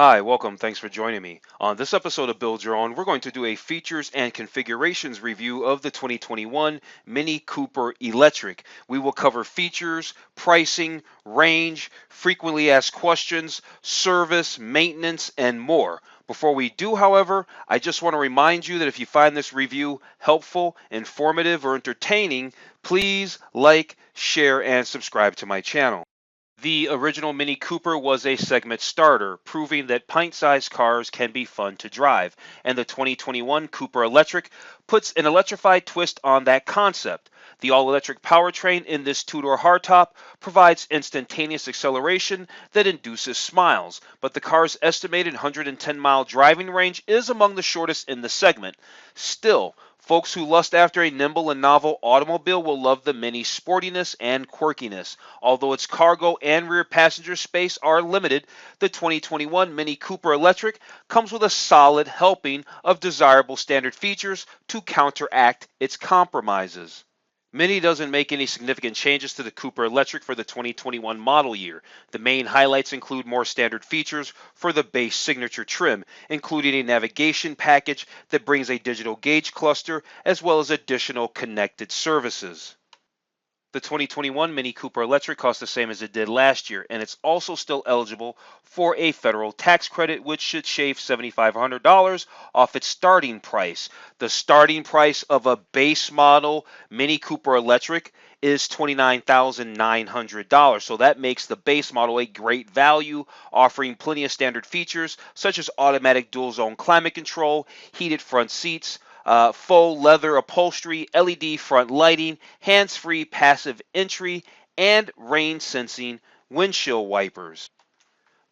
Hi, welcome. Thanks for joining me. On this episode of Build Your Own, we're going to do a features and configurations review of the 2021 Mini Cooper Electric. We will cover features, pricing, range, frequently asked questions, service, maintenance, and more. Before we do, however, I just want to remind you that if you find this review helpful, informative, or entertaining, please like, share, and subscribe to my channel. The original Mini Cooper was a segment starter, proving that pint-sized cars can be fun to drive, and the 2021 Cooper Electric puts an electrified twist on that concept. The all-electric powertrain in this two-door hardtop provides instantaneous acceleration that induces smiles, but the car's estimated 110-mile driving range is among the shortest in the segment. Still, folks who lust after a nimble and novel automobile will love the Mini's sportiness and quirkiness. Although its cargo and rear passenger space are limited, the 2021 Mini Cooper Electric comes with a solid helping of desirable standard features to counteract its compromises. Mini doesn't make any significant changes to the Cooper Electric for the 2021 model year. The main highlights include more standard features for the base signature trim, including a navigation package that brings a digital gauge cluster as well as additional connected services. The 2021 Mini Cooper Electric costs the same as it did last year, and it's also still eligible for a federal tax credit, which should shave $7,500 off its starting price. The starting price of a base model Mini Cooper Electric is $29,900, so that makes the base model a great value, offering plenty of standard features such as automatic dual zone climate control, heated front seats, faux leather upholstery, LED front lighting, hands-free passive entry, and rain-sensing windshield wipers.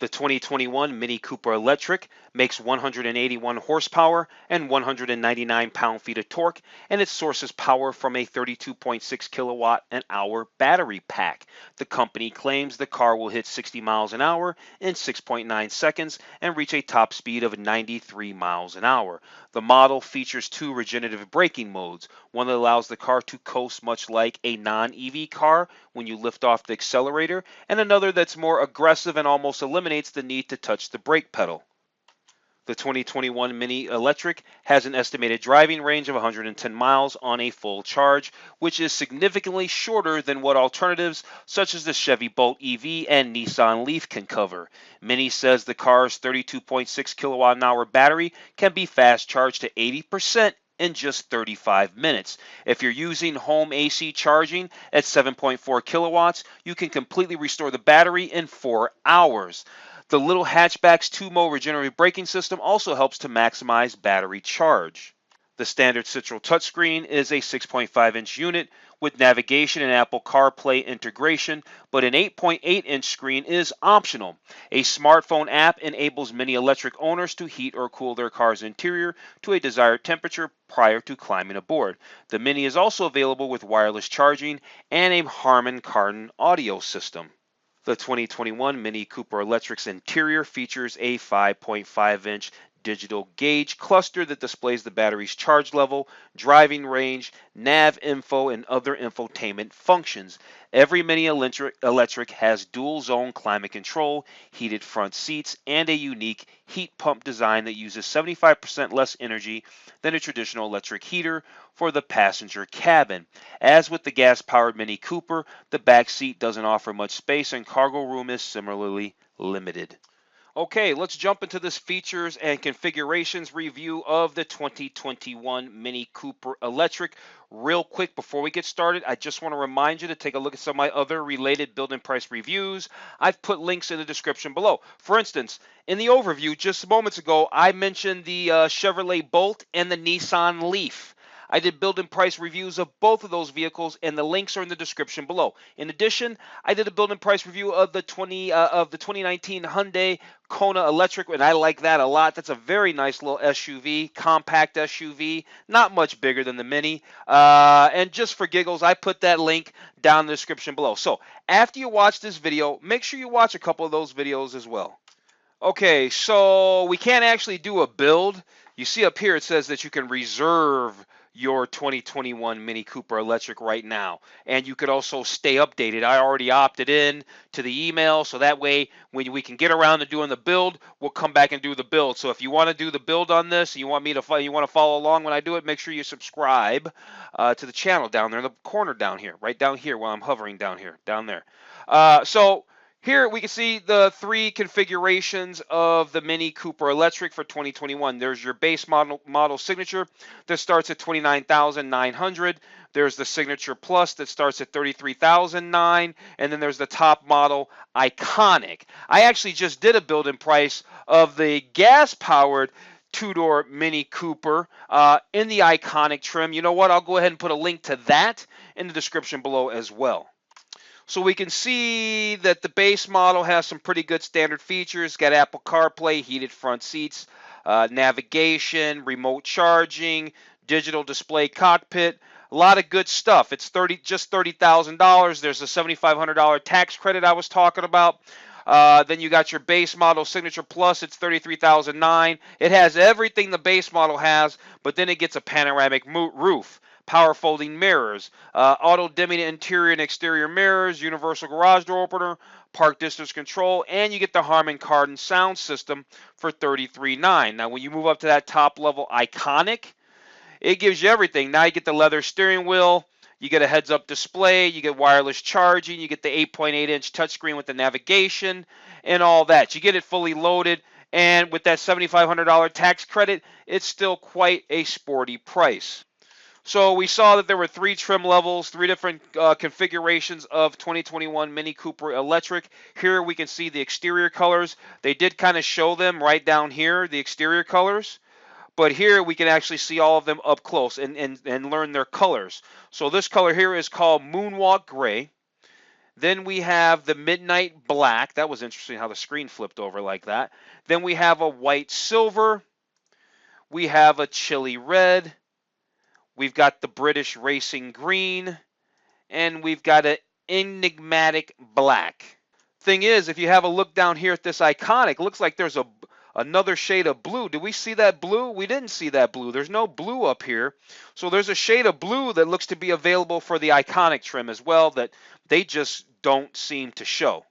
The 2021 Mini Cooper Electric makes 181 horsepower and 199 pound-feet of torque, and it sources power from a 32.6 kilowatt an hour battery pack. The company claims the car will hit 60 miles an hour in 6.9 seconds and reach a top speed of 93 miles an hour. The model features two regenerative braking modes, one that allows the car to coast much like a non-EV car when you lift off the accelerator, and another that's more aggressive and almost eliminates the need to touch the brake pedal. The 2021 Mini Electric has an estimated driving range of 110 miles on a full charge, which is significantly shorter than what alternatives such as the Chevy Bolt EV and Nissan LEAF can cover. Mini says the car's 32.6 kilowatt an hour battery can be fast charged to 80% in just 35 minutes. If you're using home AC charging at 7.4 kilowatts, you can completely restore the battery in 4 hours. The little hatchback's 2-mode regenerative braking system also helps to maximize battery charge. The standard Citroën touchscreen is a 6.5-inch unit with navigation and Apple CarPlay integration, but an 8.8-inch screen is optional. A smartphone app enables Mini Electric owners to heat or cool their car's interior to a desired temperature prior to climbing aboard. The Mini is also available with wireless charging and a Harman Kardon audio system. The 2021 Mini Cooper Electric's interior features a 5.5-inch digital gauge cluster that displays the battery's charge level, driving range, nav info, and other infotainment functions. Every Mini Electric has dual zone climate control, heated front seats, and a unique heat pump design that uses 75% less energy than a traditional electric heater for the passenger cabin. As with the gas-powered Mini Cooper, the back seat doesn't offer much space and cargo room is similarly limited. Okay, let's jump into this features and configurations review of the 2021 Mini Cooper Electric. Real quick, before we get started, I just want to remind you to take a look at some of my other related build and price reviews. I've put links in the description below. For instance, in the overview just moments ago, I mentioned the Chevrolet Bolt and the Nissan LEAF. I did build and price reviews of both of those vehicles, and the links are in the description below. In addition, I did a build and price review of the 2019 Hyundai Kona Electric, and I like that a lot. That's a very nice little SUV, compact SUV, not much bigger than the Mini. And just for giggles, I put that link down in the description below. So after you watch this video, make sure you watch a couple of those videos as well. Okay, so we can't actually do a build. You see up here it says that you can reserve your 2021 Mini Cooper Electric right now. And you could also stay updated. I already opted in to the email, so that way when we can get around to doing the build, we'll come back and do the build. So if you want to do the build on this, and you want to follow along when I do it, make sure you subscribe to the channel down there in the corner down here, right down here while I'm hovering down here, down there. So here we can see the three configurations of the Mini Cooper Electric for 2021. There's your base model Signature that starts at $29,900. There's the Signature Plus that starts at $33,009, and then there's the top model Iconic. I actually just did a build-in price of the gas-powered two-door Mini Cooper in the Iconic trim. You know what? I'll go ahead and put a link to that in the description below as well. So we can see that the base model has some pretty good standard features. Got Apple CarPlay, heated front seats, navigation, remote charging, digital display cockpit. A lot of good stuff. It's just $30,000. There's a $7,500 tax credit I was talking about. Then you got your base model Signature Plus. It's $33,009. It has everything the base model has, but then it gets a panoramic roof, power folding mirrors, auto dimming interior and exterior mirrors, universal garage door opener, park distance control, and you get the Harman Kardon sound system for $33,900. Now when you move up to that top level Iconic, it gives you everything. Now you get the leather steering wheel, you get a heads-up display, you get wireless charging, you get the 8.8-inch touchscreen with the navigation and all that. You get it fully loaded, and with that $7,500 tax credit, it's still quite a sporty price. So we saw that there were three trim levels, three different configurations of 2021 Mini Cooper Electric. Here we can see the exterior colors. They did kind of show them right down here, the exterior colors. But here we can actually see all of them up close and learn their colors. So this color here is called Moonwalk Gray. Then we have the Midnight Black. That was interesting how the screen flipped over like that. Then we have a White Silver. We have a Chili Red. We've got the British Racing Green. And we've got an Enigmatic Black. Thing is, if you have a look down here at this Iconic, it looks like there's another shade of blue. Did we see that blue? We didn't see that blue. There's no blue up here. So there's a shade of blue that looks to be available for the Iconic trim as well that they just don't seem to show.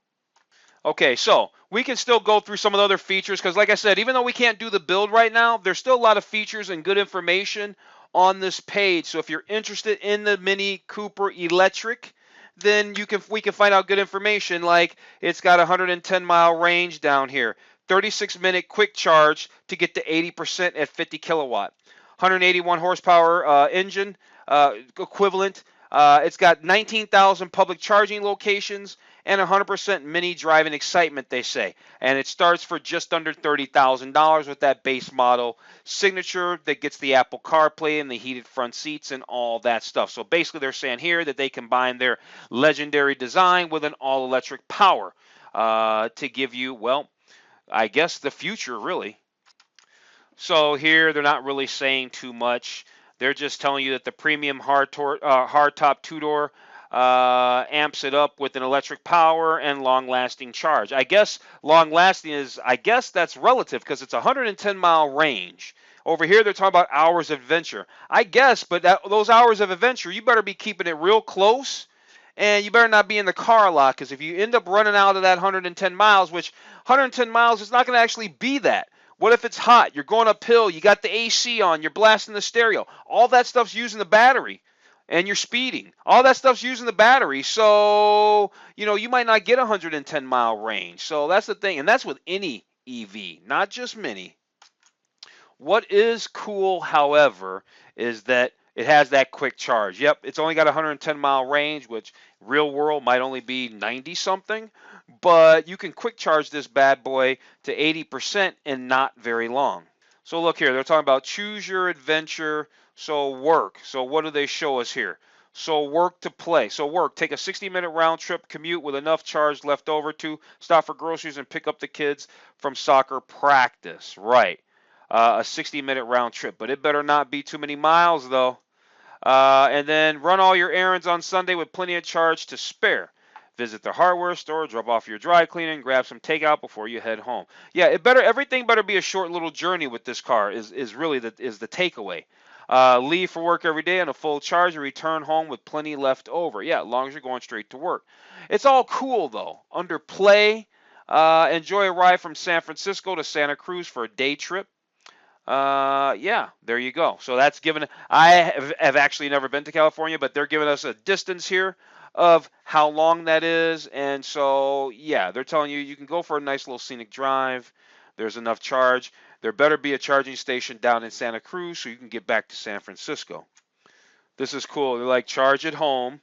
Okay, so we can still go through some of the other features because like I said, even though we can't do the build right now, there's still a lot of features and good information on this page. So if you're interested in the Mini Cooper Electric, then we can find out good information like it's got a 110-mile range down here. 36-minute quick charge to get to 80% at 50 kilowatt. 181 horsepower engine equivalent. It's got 19,000 public charging locations and 100% mini driving excitement, they say. And it starts for just under $30,000 with that base model Signature that gets the Apple CarPlay and the heated front seats and all that stuff. So basically they're saying here that they combine their legendary design with an all-electric power to give you, well, I guess the future, really. So here they're not really saying too much. They're just telling you that the premium hardtop two-door amps it up with an electric power and long-lasting charge. I guess long-lasting is, that's relative because it's a 110-mile range. Over here they're talking about hours of adventure. I guess, but those hours of adventure, you better be keeping it real close. And you better not be in the car a lot because if you end up running out of that 110 miles, which 110 miles is not going to actually be that. What if it's hot? You're going uphill. You got the AC on. You're blasting the stereo. All that stuff's using the battery. And you're speeding. All that stuff's using the battery. So, you might not get a 110-mile range. So that's the thing. And that's with any EV, not just Mini. What is cool, however, is that it has that quick charge. Yep, it's only got a 110-mile range, which real world might only be 90-something. But you can quick charge this bad boy to 80% in not very long. So look here, they're talking about choose your adventure, so work. So what do they show us here? So work to play. So work, take a 60-minute round trip commute with enough charge left over to stop for groceries and pick up the kids from soccer practice. Right, a 60-minute round trip. But it better not be too many miles, though. And then run all your errands on Sunday with plenty of charge to spare. Visit the hardware store, drop off your dry cleaning, grab some takeout before you head home. Yeah, everything better be a short little journey with this car is really the takeaway. Leave for work every day on a full charge and return home with plenty left over. Yeah, as long as you're going straight to work. It's all cool though. Under play, enjoy a ride from San Francisco to Santa Cruz for a day trip. Yeah, there you go. So that's given. I have actually never been to California, but they're giving us a distance here of how long that is. And so, yeah, they're telling you can go for a nice little scenic drive. There's enough charge. There better be a charging station down in Santa Cruz so you can get back to San Francisco. This is cool. They're like charge at home,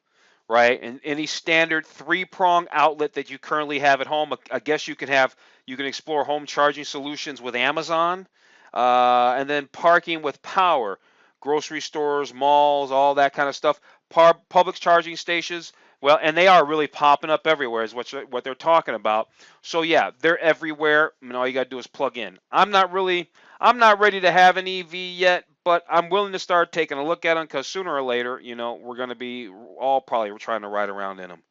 right? And any standard three-prong outlet that you currently have at home, I guess you can explore home charging solutions with Amazon, and then parking with power, grocery stores, malls, all that kind of stuff. Public charging stations, well, and they are really popping up everywhere, is what they're talking about. So yeah, they're everywhere. And all you gotta do is plug in. I'm not ready to have an EV yet, but I'm willing to start taking a look at them because sooner or later, we're going to be all probably trying to ride around in them.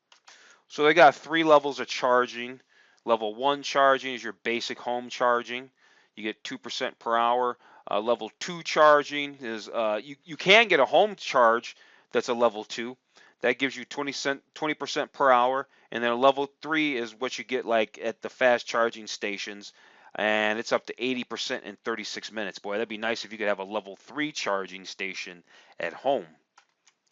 So they got three levels of charging. Level 1 charging is your basic home charging. You get 2% per hour. Level 2 charging is you can get a home charge that's a level 2. That gives you 20% per hour. And then a level 3 is what you get like at the fast charging stations. And it's up to 80% in 36 minutes. Boy, that'd be nice if you could have a level 3 charging station at home.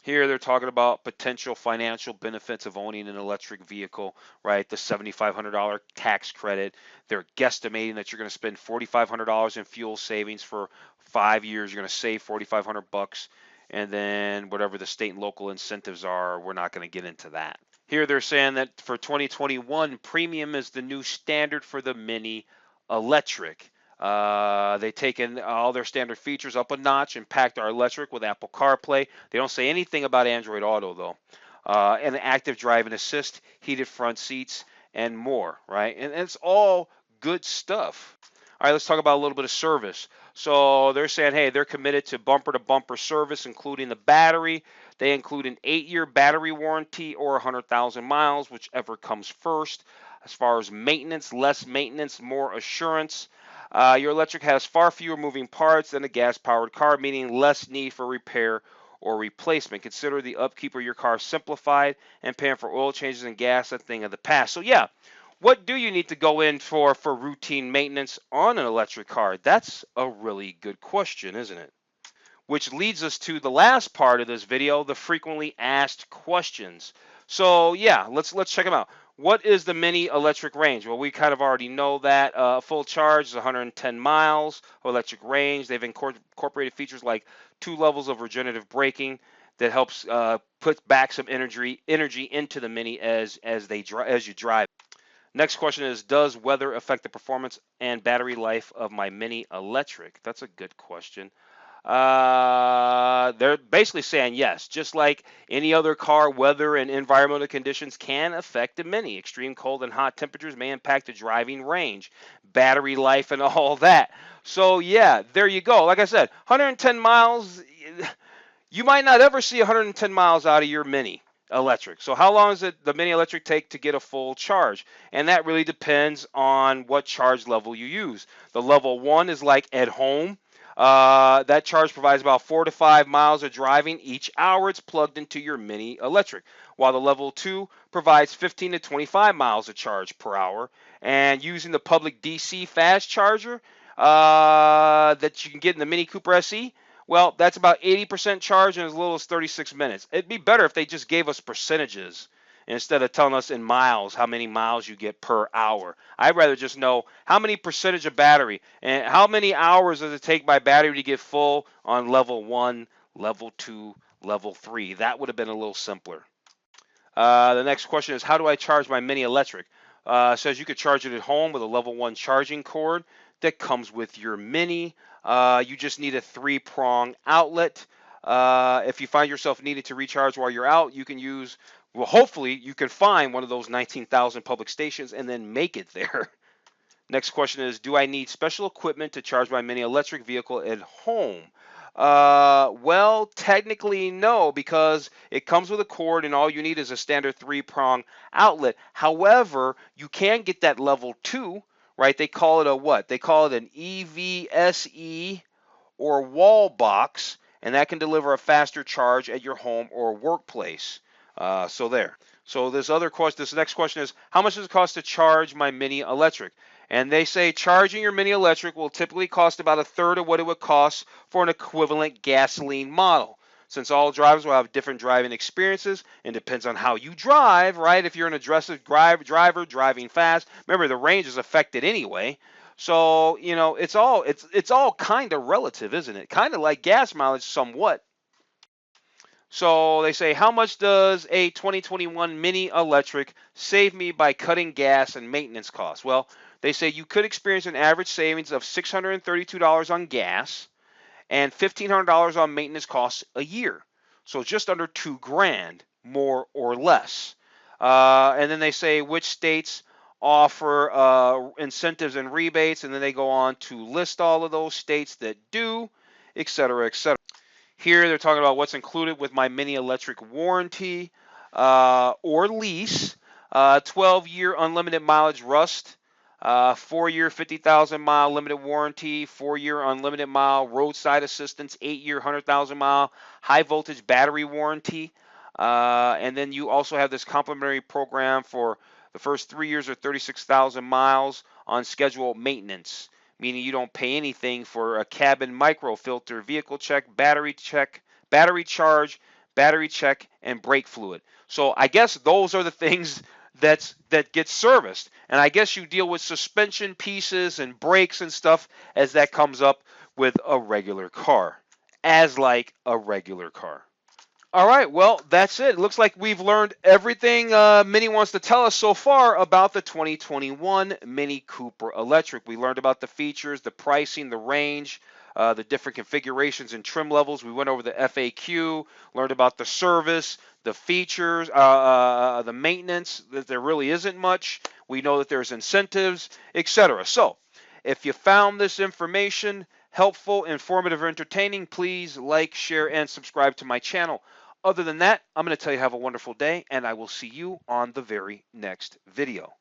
Here they're talking about potential financial benefits of owning an electric vehicle, right? The $7,500 tax credit. They're guesstimating that you're going to spend $4,500 in fuel savings for 5 years. You're going to save $4,500, and then whatever the state and local incentives are, we're not going to get into that. Here they're saying that for 2021, premium is the new standard for the Mini Electric. They've taken all their standard features up a notch and packed our electric with Apple CarPlay. They don't say anything about Android Auto though. And active driving assist, heated front seats, and more, right? And it's all good stuff. All right, let's talk about a little bit of service. So they're saying, hey, they're committed to bumper-to-bumper service, including the battery. They include an 8-year battery warranty or 100,000 miles, whichever comes first. As far as maintenance, less maintenance, more assurance. Your electric has far fewer moving parts than a gas-powered car, meaning less need for repair or replacement. Consider the upkeep of your car simplified, and paying for oil changes and gas a thing of the past. So yeah, what do you need to go in for routine maintenance on an electric car? That's a really good question, isn't it? Which leads us to the last part of this video, the frequently asked questions. So yeah, let's check them out. What is the Mini electric range? Well, we kind of already know that. Full charge is 110 miles of electric range. They've incorporated features like 2 levels of regenerative braking that helps put back some energy into the Mini as you drive. Next question is, does weather affect the performance and battery life of my Mini electric? That's a good question. They're basically saying yes, just like any other car, weather and environmental conditions can affect the Mini. Extreme cold and hot temperatures may impact the driving range, battery life, and all that. So yeah, there you go. Like I said, 110 miles, you might not ever see 110 miles out of your Mini electric. So how long does the Mini electric take to get a full charge? And that really depends on what charge level you use. The level 1 is like at home. That charge provides about 4 to 5 miles of driving each hour it's plugged into your Mini electric, while the level 2 provides 15 to 25 miles of charge per hour. And using the public DC fast charger that you can get in the Mini Cooper SE, well, that's about 80% charge in as little as 36 minutes. It'd be better if they just gave us percentages instead of telling us in miles how many miles you get per hour. I'd rather just know how many percentage of battery and how many hours does it take my battery to get full on level 1, level 2, level 3. That would have been a little simpler. The next question is, how do I charge my Mini electric? Says you could charge it at home with a level 1 charging cord that comes with your Mini. You just need a 3-prong outlet. If you find yourself needing to recharge while you're out, you can use, well, hopefully you can find one of those 19,000 public stations and then make it there. Next question is, do I need special equipment to charge my Mini electric vehicle at home? Well, technically no, because it comes with a cord and all you need is a standard 3-prong outlet. However, you can get that level 2, right? They call it a what? They call it an EVSE or wall box, and that can deliver a faster charge at your home or workplace. So there. So this next question is, how much does it cost to charge my mini electric? And they say charging your mini electric will typically cost about a third of what it would cost for an equivalent gasoline model. Since all drivers will have different driving experiences and depends on how you drive, right? If you're an aggressive driver driving fast, remember the range is affected anyway. So, it's all kind of relative, isn't it? Kind of like gas mileage somewhat. So they say, how much does a 2021 Mini Electric save me by cutting gas and maintenance costs? Well, they say you could experience an average savings of $632 on gas and $1,500 on maintenance costs a year. So just under 2 grand, more or less. And then they say which states offer incentives and rebates, and then they go on to list all of those states that do, et cetera, et cetera. Here they're talking about what's included with my mini electric warranty or lease. 12-year unlimited mileage rust, 4-year 50,000-mile limited warranty, 4-year unlimited mile roadside assistance, 8-year 100,000-mile high voltage battery warranty. And then you also have this complimentary program for the first 3 years or 36,000 miles on scheduled maintenance, meaning you don't pay anything for a cabin microfilter, vehicle check, battery charge, battery check, and brake fluid. So I guess those are the things that get serviced. And I guess you deal with suspension pieces and brakes and stuff as that comes up with a regular car, as like a regular car. All right, well, that's it. It looks like we've learned everything Mini wants to tell us so far about the 2021 Mini Cooper Electric. We learned about the features, the pricing, the range, the different configurations and trim levels. We went over the FAQ, learned about the service, the features, the maintenance, that there really isn't much. We know that there's incentives, etc. So, if you found this information helpful, informative, or entertaining, please like, share, and subscribe to my channel. Other than that, I'm going to tell you have a wonderful day, and I will see you on the very next video.